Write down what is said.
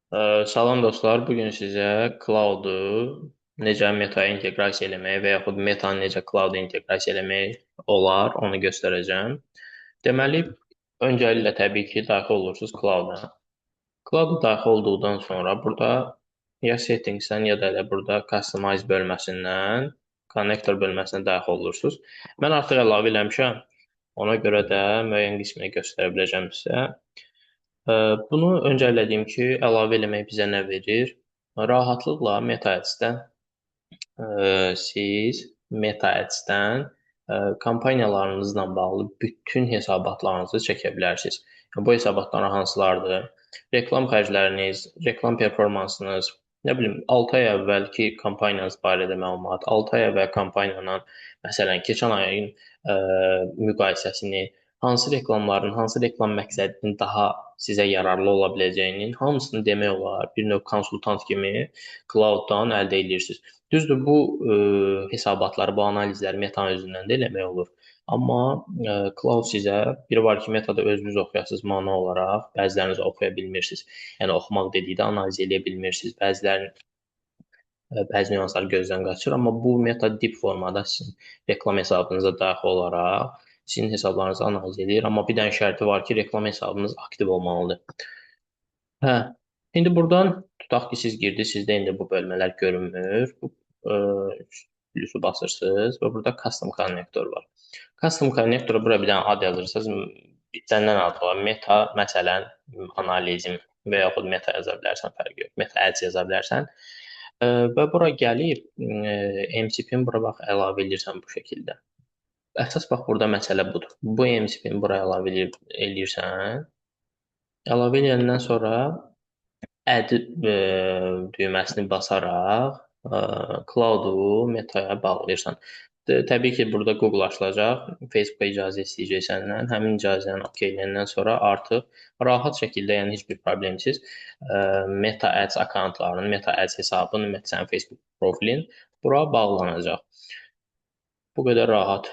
Salam dostlar, bugün sizə Cloud-u necə Meta-ya inteqrasiya eləmək və yaxud Meta-nı necə Cloud-a inteqrasiya eləmək olar, onu göstərəcəm. Deməli, öncəliklə təbii ki, daxil olursunuz Cloud-a. Cloud-a daxil olduqdan sonra burada ya Settings-dən ya da elə burada Customize bölməsindən Connector bölməsinə daxil olursunuz. Mən artıq əlavə eləmişəm, ona görə də müəyyən qismini göstərə biləcəm sizə. Bunu öncələdiyim ki, əlavə eləmək bizə nə verir? Rahatlıqla Meta Ads-dən siz Meta Ads-dən kampaniyalarınızla bağlı bütün hesabatlarınızı çəkə bilərsiniz. Bu hesabatlar hansılardır? Reklam xərcləriniz, reklam performansınız, nə bilim 6 ay əvvəlki kampaniyanız barədə məlumat, 6 ay əvvəl kampaniyanın, məsələn, keçən ayın müqayisəsini, hansı reklam məqsədinin daha sizə yararlı ola biləcəyinin hamısını demək olar bir növ konsultant kimi Cloud-dan əldə edirsiniz. Düzdür, bu hesabatları, bu analizləri Meta özündən də eləmək olur. Amma Cloud sizə biri var ki, Meta-da özünüz oxuyasınız manual olaraq, bəziləriniz oxuya bilmirsiniz. Yəni oxumaq dedikdə analiz edə bilmirsiniz. Bəzi nüanslar gözdən qaçır, amma bu Meta dip formada sizin reklam hesabınıza daxil olaraq sizin hesablarınızı analiz edir, amma bir dənə şərti var ki, reklam hesabınız aktiv olmalıdır. Hə, indi burdan tutaq ki, siz girdiniz, sizdə indi bu bölmələr görünmür. Bu plyusu basırsınız və burada Custom Connector var. Custom Connector'a bura bir dənə ad yazırsınız. Səndən adı var. Meta, məsələn, analizm və yaxud Meta yaza bilərsən, fərqi yox. Meta Ads yaza bilərsən. Və bura gəlib MCP-ni bura bax əlavə edirsən bu şəkildə. Əsas bax burada məsələ budur. Bu MCP-ni bura əlavə eləyirsən. Əlavə eləyəndən sonra add düyməsini basaraq Cloud-u Meta-ya bağlayırsan. Təbii ki, burada Google açılacaq, Facebook icazə istəyəcək səndən. Həmin icazəni okeyləyəndən sonra artıq rahat şəkildə, yəni heç bir problemsiz Meta Ads akkauntlarının, Meta Ads hesabının, sənin Facebook profilin bura bağlanacaq. Bu qədər rahat.